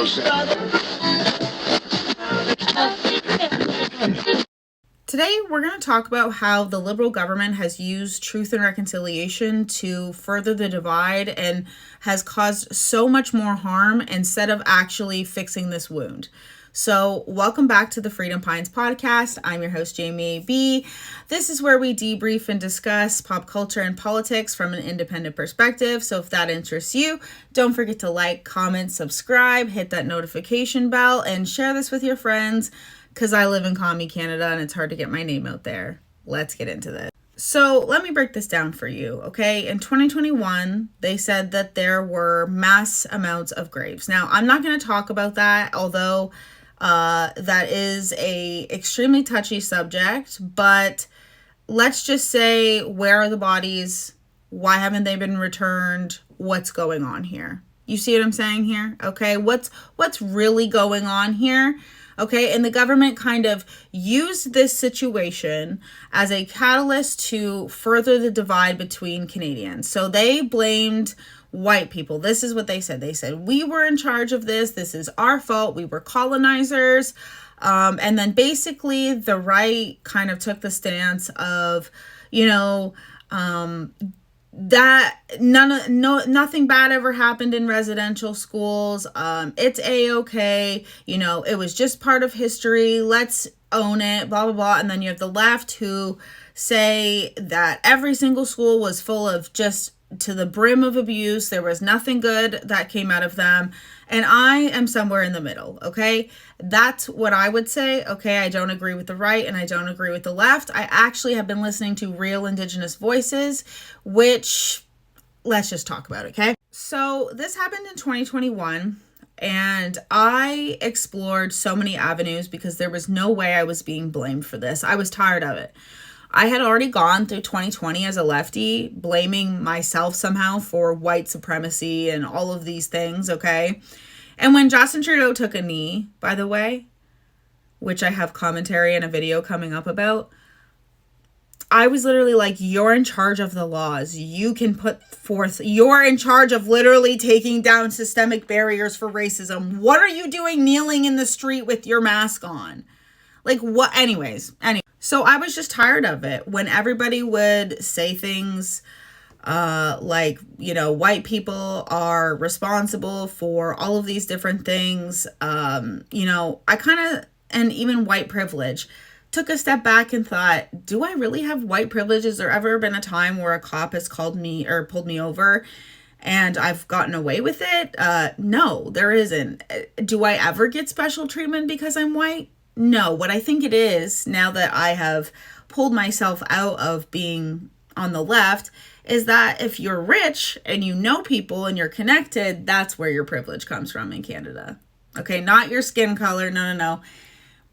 Today, we're going to talk about how the Liberal government has used truth and reconciliation to further the divide and has caused so much more harm instead of actually fixing this wound. So, welcome back to the Freedom Pines podcast. I'm your host, Jamie B. This is where we debrief and discuss pop culture and politics from an independent perspective. So, if that interests you, don't forget to like, comment, subscribe, hit that notification bell, and share this with your friends, because I live in commie Canada and it's hard to get my name out there. Let's get into this. So let me break this down for you, okay? In 2021, they said that there were mass amounts of graves. Now, I'm not going to talk about that, although that is a extremely touchy subject, but let's just say, where are the bodies? Why haven't they been returned? What's going on here? You see what I'm saying here? Okay, what's really going on here? Okay, and the government kind of used this situation as a catalyst to further the divide between Canadians. So they blamed white people. This is what they said. They said, we were in charge of this. This is our fault. We were colonizers. And then basically the right kind of took the stance of, that nothing bad ever happened in residential schools. It's a-okay. It was just part of history. Let's own it, blah, blah, blah. And then you have the left who say that every single school was full of just to the brim of abuse. There was nothing good that came out of them. And I am somewhere in the middle, okay? That's what I would say, okay? I don't agree with the right and I don't agree with the left. I actually have been listening to real Indigenous voices, which, let's just talk about it, okay? So this happened in 2021, and I explored so many avenues because there was no way I was being blamed for this. I was tired of it. I had already gone through 2020 as a lefty, blaming myself somehow for white supremacy and all of these things, okay? And when Justin Trudeau took a knee, by the way, which I have commentary and a video coming up about, I was literally like, you're in charge of the laws. You can put forth, you're in charge of literally taking down systemic barriers for racism. What are you doing kneeling in the street with your mask on? Like, what? Anyways. So I was just tired of it when everybody would say things like, white people are responsible for all of these different things. I kind of, and even white privilege, took a step back and thought, do I really have white privilege? Has there ever been a time where a cop has called me or pulled me over and I've gotten away with it? No, there isn't. Do I ever get special treatment because I'm white? No. What I think it is, now that I have pulled myself out of being on the left, is that if you're rich and you know people and you're connected, that's where your privilege comes from in Canada. Okay, not your skin color. No.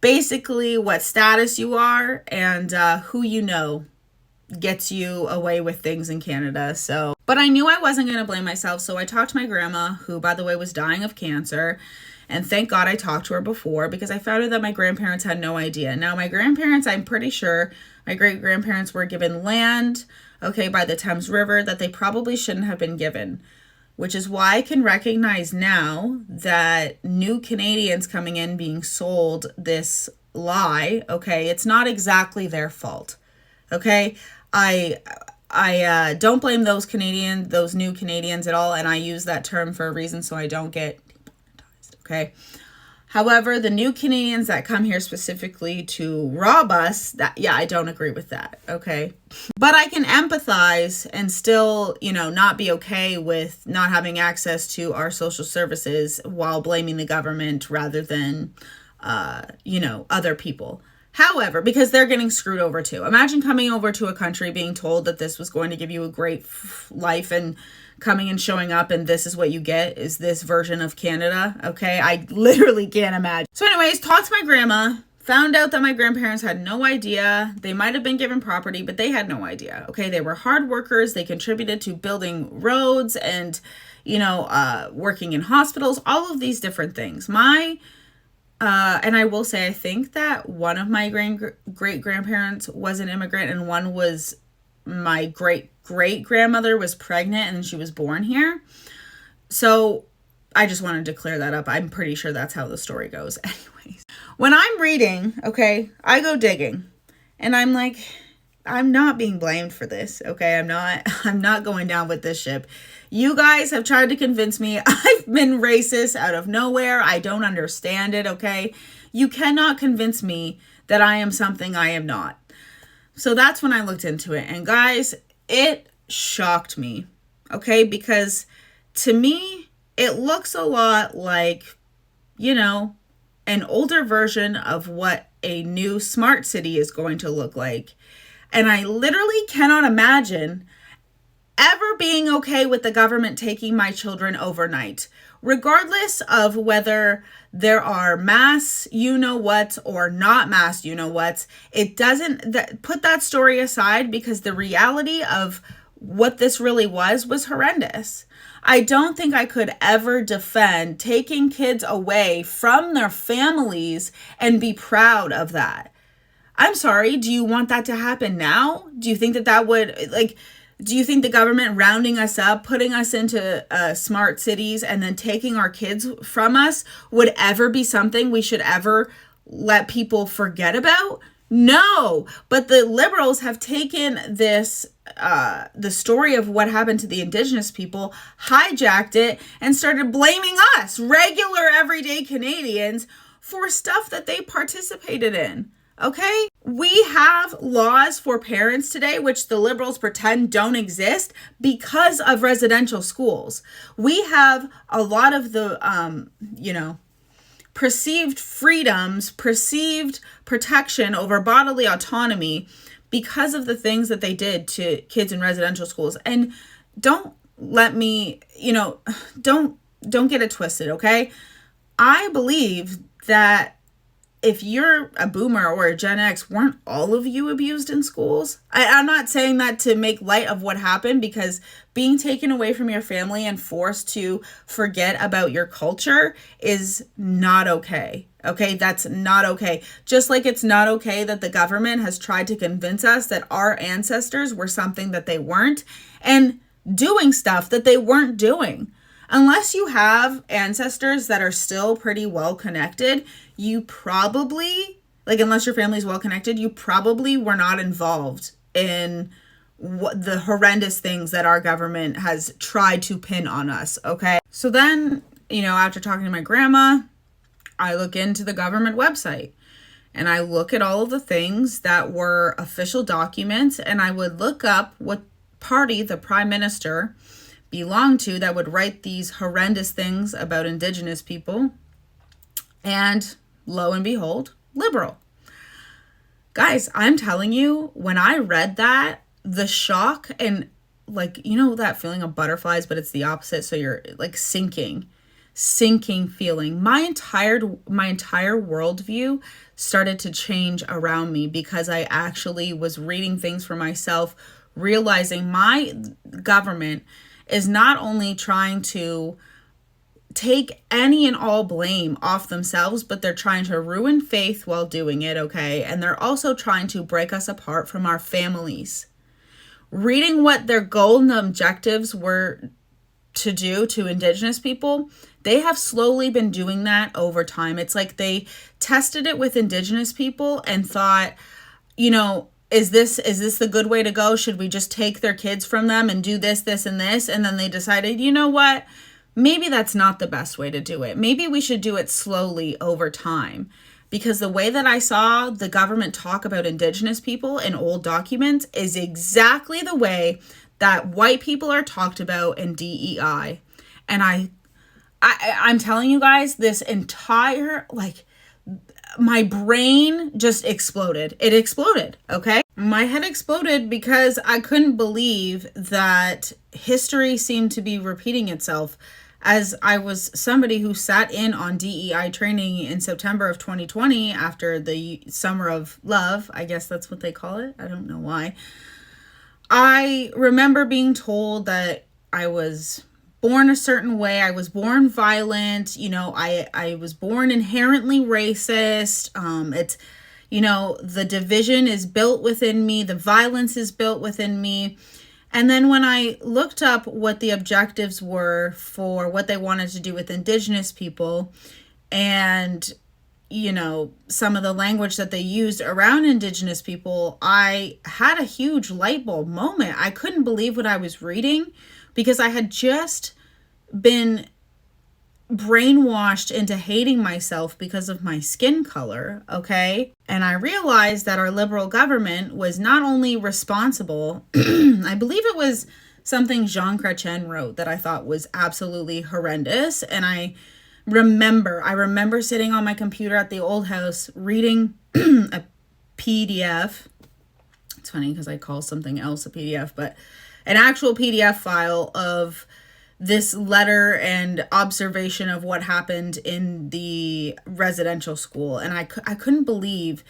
Basically, what status you are and who you know gets you away with things in Canada. So, but I knew I wasn't going to blame myself. So I talked to my grandma, who, by the way, was dying of cancer. And thank God I talked to her before, because I found out that my grandparents had no idea. Now, my grandparents, I'm pretty sure my great-grandparents were given land, okay, by the Thames River that they probably shouldn't have been given, which is why I can recognize now that new Canadians coming in being sold this lie, okay, it's not exactly their fault, okay? I don't blame those new Canadians at all, and I use that term for a reason so I don't get demonetized, okay? However, the new Canadians that come here specifically to rob us, I don't agree with that, okay? But I can empathize and still, not be okay with not having access to our social services while blaming the government rather than, other people. However, because they're getting screwed over too. Imagine coming over to a country being told that this was going to give you a great life and coming and showing up and this is what you get is this version of Canada. Okay, I literally can't imagine. So anyways, talked to my grandma, found out that my grandparents had no idea. They might have been given property, but they had no idea. Okay, they were hard workers. They contributed to building roads and, working in hospitals, all of these different things. And I will say, I think that one of my great-grandparents was an immigrant and one was my great-great-grandmother was pregnant and she was born here. So I just wanted to clear that up. I'm pretty sure that's how the story goes. Anyways, when I'm reading, okay, I go digging and I'm like, I'm not being blamed for this. Okay. I'm not going down with this ship. You guys have tried to convince me I've been racist out of nowhere. I don't understand it. Okay. You cannot convince me that I am something I am not. So that's when I looked into it. And guys, it shocked me. Okay. Because to me, it looks a lot like, an older version of what a new smart city is going to look like. And I literally cannot imagine ever being okay with the government taking my children overnight, regardless of whether there are mass you-know-whats or not mass you-know-whats. It doesn't, put that story aside, because the reality of what this really was horrendous. I don't think I could ever defend taking kids away from their families and be proud of that. I'm sorry, do you want that to happen now? Do you think that would, do you think the government rounding us up, putting us into smart cities, and then taking our kids from us would ever be something we should ever let people forget about? No, but the liberals have taken this, the story of what happened to the indigenous people, hijacked it, and started blaming us, regular everyday Canadians, for stuff that they participated in. Okay? We have laws for parents today, which the liberals pretend don't exist because of residential schools. We have a lot of the, perceived freedoms, perceived protection over bodily autonomy because of the things that they did to kids in residential schools. And don't let me, don't get it twisted, okay? I believe that if you're a boomer or a Gen X, weren't all of you abused in schools? I'm not saying that to make light of what happened, because being taken away from your family and forced to forget about your culture is not okay. Okay, that's not okay. Just like it's not okay that the government has tried to convince us that our ancestors were something that they weren't, and doing stuff that they weren't doing. Unless you have ancestors that are still pretty well connected, you probably, unless your family's well connected, you probably were not involved in the horrendous things that our government has tried to pin on us, okay? So then, after talking to my grandma, I look into the government website and I look at all of the things that were official documents, and I would look up what party the prime minister belonged to that would write these horrendous things about indigenous people. And lo and behold, liberal. Guys, I'm telling you, when I read that, the shock and that feeling of butterflies, but it's the opposite. So you're sinking feeling. My entire worldview started to change around me, because I actually was reading things for myself, realizing my government is not only trying to take any and all blame off themselves, but they're trying to ruin faith while doing it, okay? And they're also trying to break us apart from our families. Reading what their golden objectives were to do to indigenous people, they have slowly been doing that over time. It's like they tested it with indigenous people and thought, is this the good way to go? Should we just take their kids from them and do this, this, and this? And then they decided, you know what? Maybe that's not the best way to do it. Maybe we should do it slowly over time. Because the way that I saw the government talk about indigenous people in old documents is exactly the way that white people are talked about in DEI. And I'm telling you guys, this entire, my brain just exploded. It exploded, okay? My head exploded because I couldn't believe that history seemed to be repeating itself, as I was somebody who sat in on DEI training in September of 2020 after the Summer of Love. I guess that's what they call it. I don't know why. I remember being told that I was born a certain way. I was born violent. I was born inherently racist. It's, the division is built within me. The violence is built within me. And then when I looked up what the objectives were for what they wanted to do with Indigenous people and, you know, some of the language that they used around Indigenous people, I had a huge light bulb moment. I couldn't believe what I was reading because I had just been brainwashed into hating myself because of my skin color, okay? And I realized that our liberal government was not only responsible, I believe it was something Jean Chrétien wrote that I thought was absolutely horrendous. And I remember sitting on my computer at the old house reading a PDF. It's funny because I call something else a PDF, but an actual PDF file of this letter and observation of what happened in the residential school. And I couldn't believe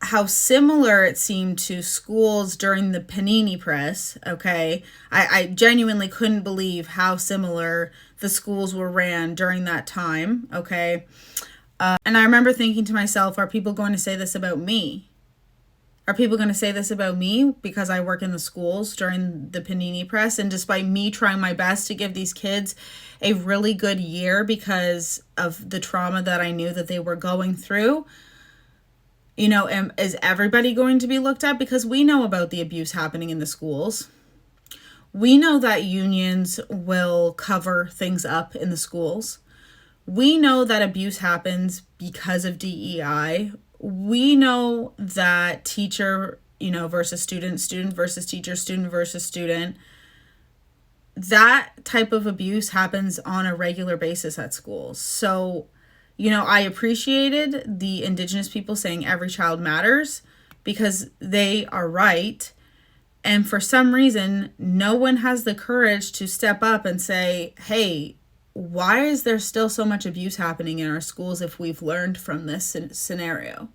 how similar it seemed to schools during the Panini Press, okay? I genuinely couldn't believe how similar the schools were ran during that time, okay? And I remember thinking to myself, are people going to say this about me? Are people going to say this about me because I work in the schools during the Panini Press? And despite me trying my best to give these kids a really good year because of the trauma that I knew that they were going through, you know, is everybody going to be looked at? Because we know about the abuse happening in the schools. We know that unions will cover things up in the schools. We know that abuse happens because of DEI. We know that teacher, you know, versus student, student versus teacher, student versus student, that type of abuse happens on a regular basis at schools. So, you know, I appreciated the Indigenous people saying every child matters because they are right. And for some reason, no one has the courage to step up and say, hey, why is there still so much abuse happening in our schools if we've learned from this scenario?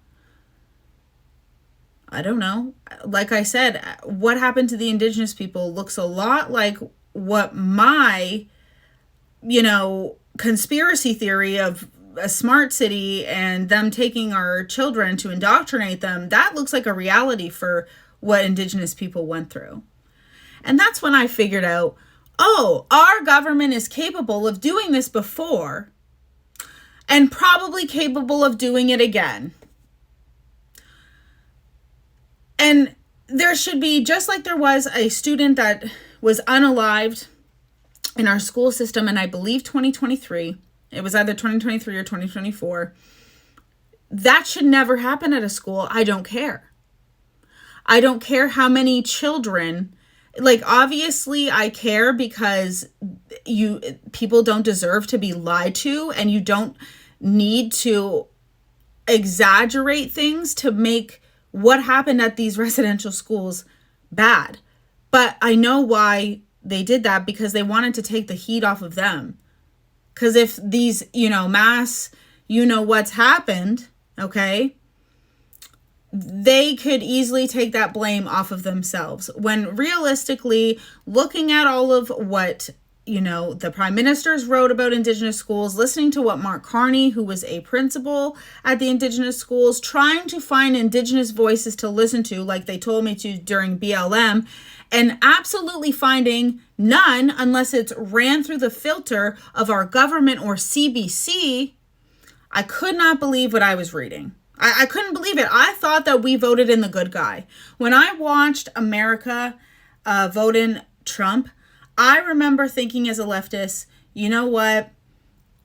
I don't know. Like I said, what happened to the Indigenous people looks a lot like what my, you know, conspiracy theory of a smart city and them taking our children to indoctrinate them, that looks like a reality for what Indigenous people went through. And that's when I figured out, oh, our government is capable of doing this before and probably capable of doing it again. And there should be, just like there was a student that was unalived in our school system, and I believe 2023, it was either 2023 or 2024, that should never happen at a school. I don't care. I don't care how many children. Like, obviously I care because people don't deserve to be lied to, and you don't need to exaggerate things to make what happened at these residential schools bad. But I know why they did that, because they wanted to take the heat off of them. Because if these, you know, mass, you know what's happened, okay, they could easily take that blame off of themselves. When realistically, looking at all of what, you know, the prime ministers wrote about Indigenous schools, listening to what MarkCarney, who was a principal at the Indigenous schools, trying to find Indigenous voices to listen to, like they told me to during BLM, and absolutely finding none unless it's ran through the filter of our government or CBC, I could not believe what I was reading. I couldn't believe it. I thought that we voted in the good guy. When I watched America vote in Trump, I remember thinking as a leftist, you know what?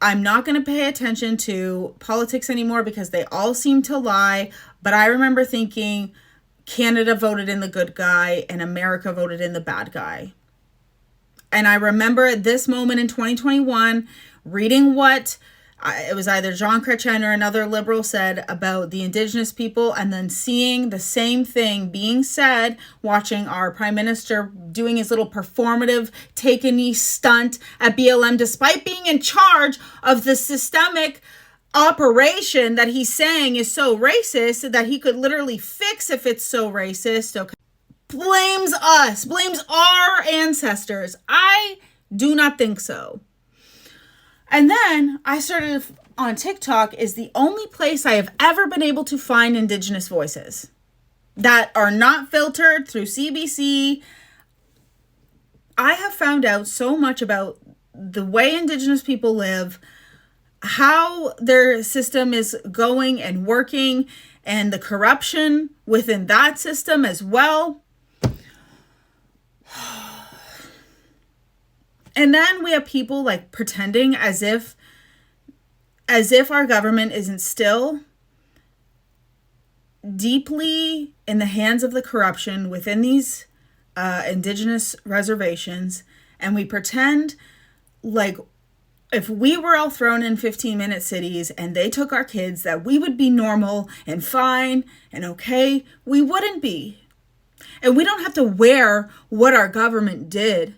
I'm not going to pay attention to politics anymore because they all seem to lie. But I remember thinking Canada voted in the good guy and America voted in the bad guy. And I remember at this moment in 2021, reading what it was either Jean Chrétien or another liberal said about the Indigenous people, and then seeing the same thing being said, watching our prime minister doing his little performative take-a-knee stunt at BLM, despite being in charge of the systemic operation that he's saying is so racist that he could literally fix if it's so racist. Okay. Blames us, blames our ancestors. I do not think so. And then I started on TikTok is the only place I have ever been able to find Indigenous voices that are not filtered through CBC. I have found out so much about the way Indigenous people live, how their system is going and working, and the corruption within that system as well. And then we have people like pretending as if our government isn't still deeply in the hands of the corruption within these Indigenous reservations, and we pretend like if we were all thrown in 15-minute cities and they took our kids, that we would be normal and fine and okay. We wouldn't be. And we don't have to wear what our government did,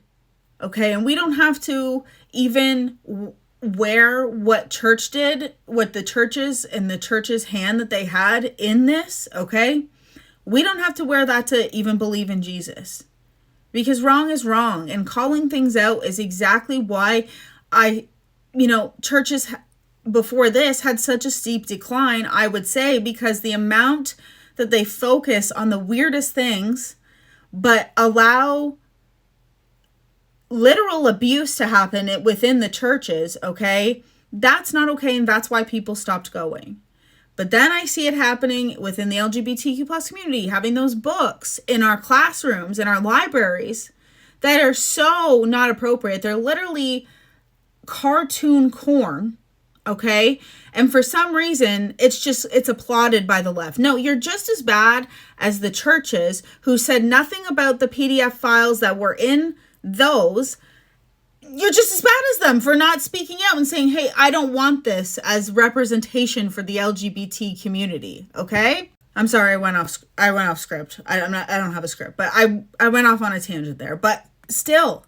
okay? And we don't have to even wear what church did, what the churches and the church's hand that they had in this, okay? We don't have to wear that to even believe in Jesus. Because wrong is wrong. And calling things out is exactly why churches before this had such a steep decline, I would say, because the amount that they focus on the weirdest things, but allow literal abuse to happen within the churches, okay? That's not okay, and that's why people stopped going. But then I see it happening within the LGBTQ plus community, having those books in our classrooms, in our libraries, that are so not appropriate. They're literally cartoon corn, okay? And for some reason, it's applauded by the left. No, you're just as bad as the churches who said nothing about the PDF files that were in those. You're just as bad as them for not speaking out and saying, hey, I don't want this as representation for the LGBT community, okay? I'm sorry, I went off script. I don't have a script, but I went off on a tangent there. But still,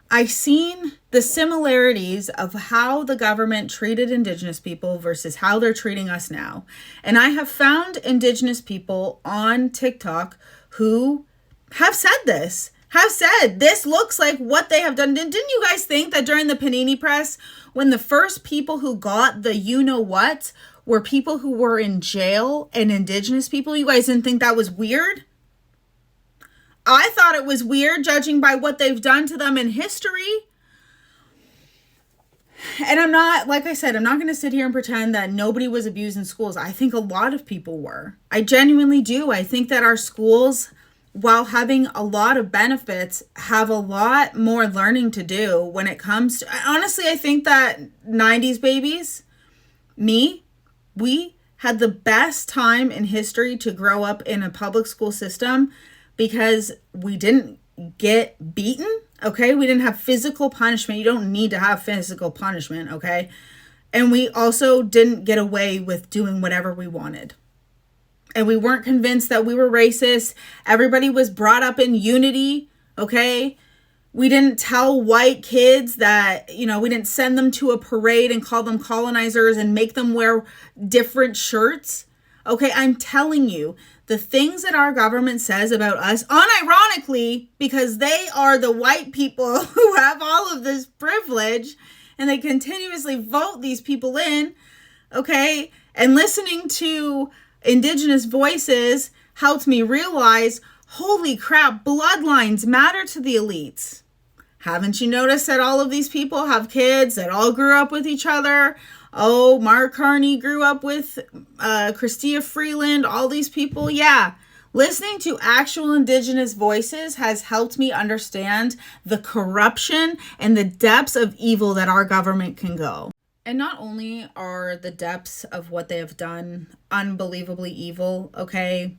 I've seen the similarities of how the government treated Indigenous people versus how they're treating us now. And I have found Indigenous people on TikTok who have said this. Have said this looks like what they have done. Didn't you guys think that during the Panini Press, when the first people who got the you-know-what were people who were in jail and Indigenous people, you guys didn't think that was weird? I thought it was weird, judging by what they've done to them in history. And I'm not going to sit here and pretend that nobody was abused in schools. I think a lot of people were. I genuinely do. I think that our schools, while having a lot of benefits, have a lot more learning to do when it comes to, honestly, I think that 90s babies, we had the best time in history to grow up in a public school system because we didn't get beaten, okay? We didn't have physical punishment. You don't need to have physical punishment, okay? And we also didn't get away with doing whatever we wanted. And we weren't convinced that we were racist. Everybody was brought up in unity, okay? We didn't tell white kids that, we didn't send them to a parade and call them colonizers and make them wear different shirts, okay? I'm telling you, the things that our government says about us, unironically, because they are the white people who have all of this privilege and they continuously vote these people in, okay? And listening to Indigenous voices helped me realize, holy crap, bloodlines matter to the elites. Haven't you noticed that all of these people have kids that all grew up with each other? Oh, MarkCarney grew up with Chrystia Freeland, all these people. Yeah, listening to actual Indigenous voices has helped me understand the corruption and the depths of evil that our government can go. And not only are the depths of what they have done unbelievably evil, okay,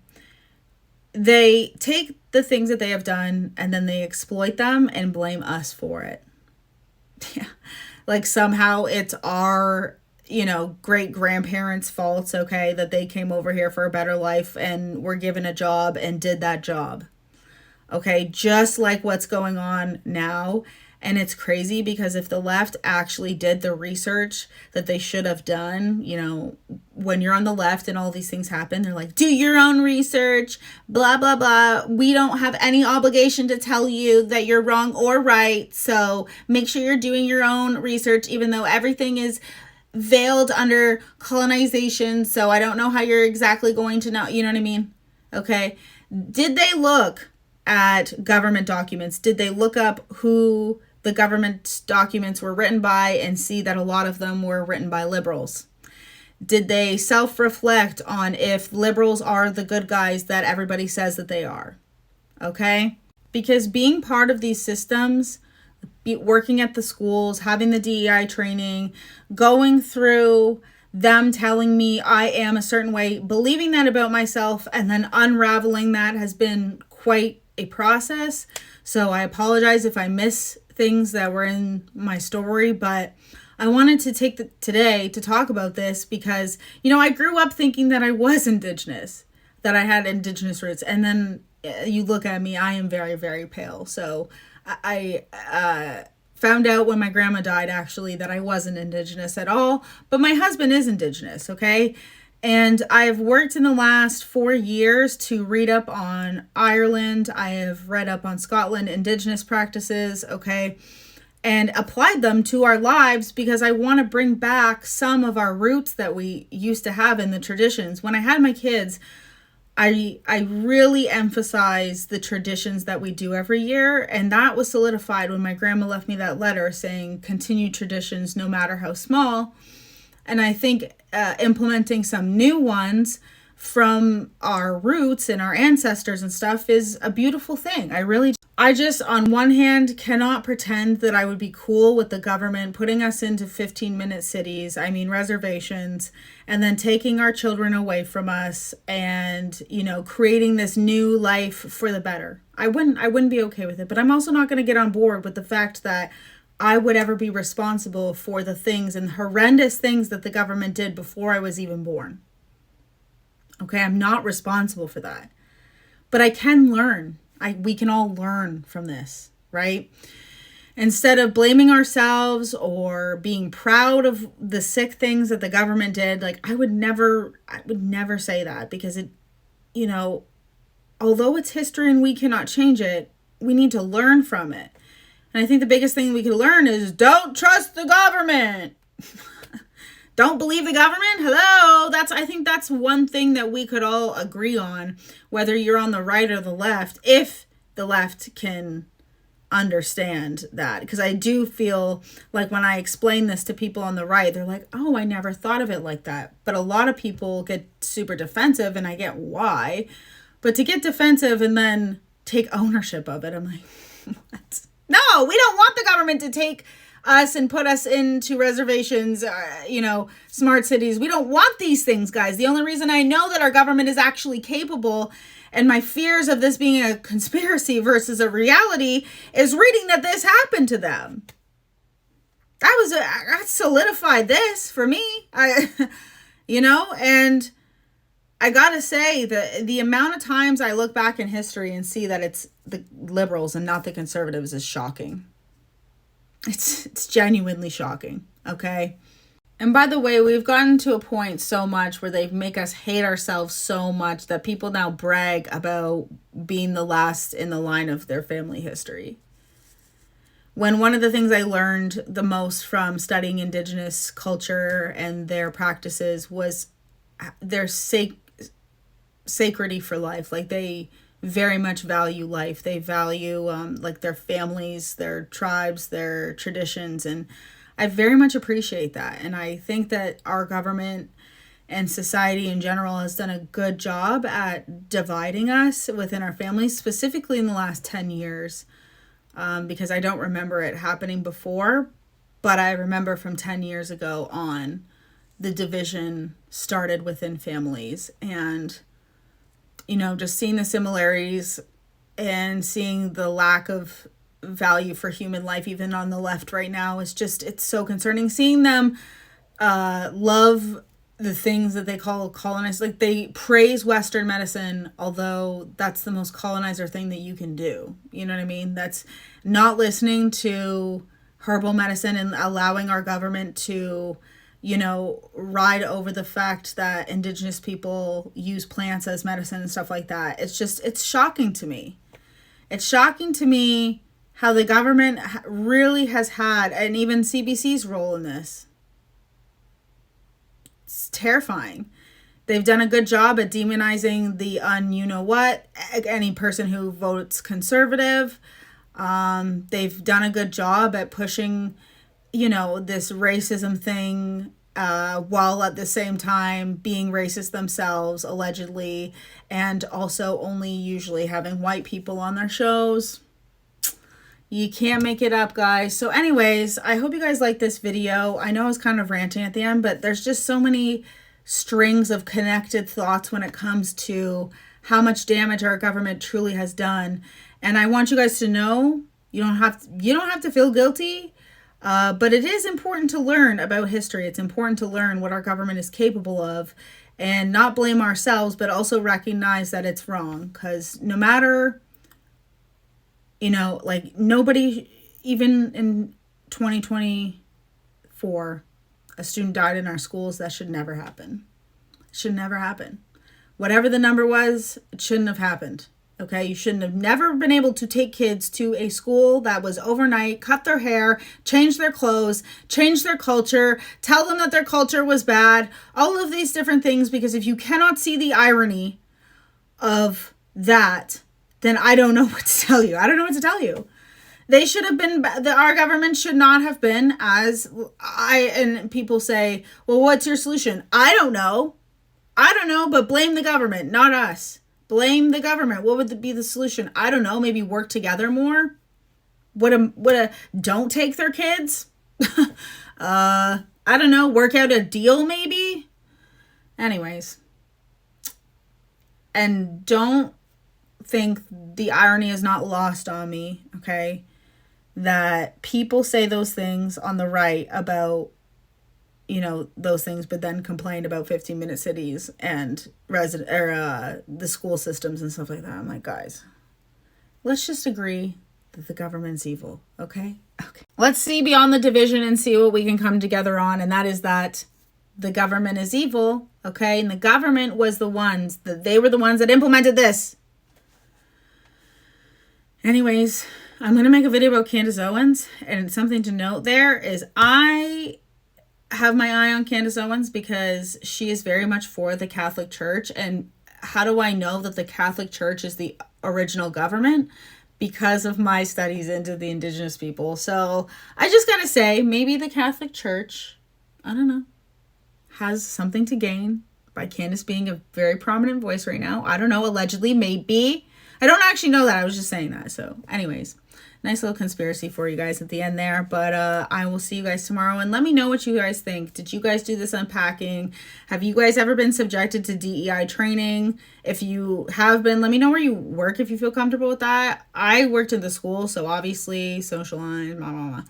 they take the things that they have done and then they exploit them and blame us for it. Yeah. Like somehow it's our, great grandparents' faults, okay, that they came over here for a better life and were given a job and did that job. Okay, just like what's going on now. And it's crazy because if the left actually did the research that they should have done, when you're on the left and all these things happen, they're like, do your own research, blah, blah, blah. We don't have any obligation to tell you that you're wrong or right. So make sure you're doing your own research, even though everything is veiled under colonization. So I don't know how you're exactly going to know. You know what I mean? Okay. Did they look at government documents? Did they look up who the government documents were written by and see that a lot of them were written by liberals? Did they self-reflect on if liberals are the good guys that everybody says that they are? Okay? Because being part of these systems, working at the schools, having the DEI training, going through them telling me I am a certain way, believing that about myself, and then unraveling that has been quite a process. So I apologize if I miss things that were in my story, but I wanted to take today to talk about this because, I grew up thinking that I was Indigenous, that I had Indigenous roots. And then you look at me, I am very, very pale. So I found out when my grandma died, actually, that I wasn't Indigenous at all. But my husband is Indigenous, okay? And I've worked in the last 4 years to read up on Ireland. I have read up on Scotland, Indigenous practices, okay? And applied them to our lives because I want to bring back some of our roots that we used to have in the traditions. When I had my kids, I really emphasized the traditions that we do every year. And that was solidified when my grandma left me that letter saying, continue traditions no matter how small. And I think implementing some new ones from our roots and our ancestors and stuff is a beautiful thing. I just, on one hand, cannot pretend that I would be cool with the government putting us into 15-minute cities, reservations, and then taking our children away from us and, creating this new life for the better. I wouldn't be okay with it, but I'm also not going to get on board with the fact that I would ever be responsible for the things and horrendous things that the government did before I was even born. Okay, I'm not responsible for that. But I can learn. We can all learn from this, right? Instead of blaming ourselves or being proud of the sick things that the government did, I would never say that because it, although it's history and we cannot change it, we need to learn from it. And I think the biggest thing we could learn is don't trust the government. Don't believe the government? Hello. I think that's one thing that we could all agree on, whether you're on the right or the left, if the left can understand that. Because I do feel like when I explain this to people on the right, they're like, oh, I never thought of it like that. But a lot of people get super defensive, and I get why. But to get defensive and then take ownership of it, I'm like, what? No, we don't want the government to take us and put us into reservations, smart cities. We don't want these things, guys. The only reason I know that our government is actually capable and my fears of this being a conspiracy versus a reality is reading that this happened to them. That solidified this for me. And I gotta say the amount of times I look back in history and see that it's the liberals and not the conservatives is shocking. It's genuinely shocking, okay? And by the way, we've gotten to a point so much where they make us hate ourselves so much that people now brag about being the last in the line of their family history. When one of the things I learned the most from studying Indigenous culture and their practices was their sacredity for life. They very much value life. They value their families, their tribes, their traditions, and I very much appreciate that. And I think that our government and society in general has done a good job at dividing us within our families, specifically in the last 10 years, because I don't remember it happening before, but I remember from 10 years ago on, the division started within families. And just seeing the similarities and seeing the lack of value for human life, even on the left right now, it's so concerning. Seeing them love the things that they call colonized, they praise Western medicine, although that's the most colonizer thing that you can do. You know what I mean? That's not listening to herbal medicine and allowing our government to ride over the fact that Indigenous people use plants as medicine and stuff like that. It's shocking to me. It's shocking to me how the government really has had, and even CBC's role in this. It's terrifying They've done a good job at demonizing the you-know-what, any person who votes conservative. They've done a good job at pushing, this racism thing, while at the same time being racist themselves, allegedly, and also only usually having white people on their shows. You can't make it up, guys. So anyways, I hope you guys like this video. I know I was kind of ranting at the end, but there's just so many strings of connected thoughts when it comes to how much damage our government truly has done. And I want you guys to know, you don't have to feel guilty, but it is important to learn about history. It's important to learn what our government is capable of and not blame ourselves, but also recognize that it's wrong. Because no matter, nobody, even in 2024, a student died in our schools. That should never happen. It should never happen. Whatever the number was, it shouldn't have happened. Okay, you shouldn't have never been able to take kids to a school that was overnight, cut their hair, change their clothes, change their culture, tell them that their culture was bad, all of these different things, because if you cannot see the irony of that, then I don't know what to tell you. I don't know what to tell you. They should have been, our government should not have been and people say, well, what's your solution? I don't know, but blame the government, not us. Blame the government. What would be the solution? I don't know. Maybe work together more. Don't take their kids. I don't know. Work out a deal maybe. Anyways. And don't think the irony is not lost on me. Okay. That people say those things on the right about, those things, but then complain about 15-minute cities and the school systems and stuff like that. I'm like, guys, let's just agree that the government's evil, okay? Okay. Let's see beyond the division and see what we can come together on, and that is that the government is evil, okay? And the government was they were the ones that implemented this. Anyways, I'm going to make a video about Candace Owens, and something to note there is I have my eye on Candace Owens because she is very much for the Catholic Church. And how do I know that the Catholic Church is the original government? Because of my studies into the Indigenous people. So I just gotta say, maybe the Catholic Church, I don't know, has something to gain by Candace being a very prominent voice right now. I don't know, allegedly, maybe. I don't actually know that. I was just saying that. So anyways, nice little conspiracy for you guys at the end there. But I will see you guys tomorrow. And let me know what you guys think. Did you guys do this unpacking? Have you guys ever been subjected to DEI training? If you have been, let me know where you work if you feel comfortable with that. I worked in the school, so obviously social line, blah, blah,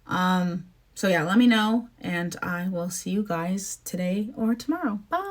blah. So yeah, let me know. And I will see you guys today or tomorrow. Bye.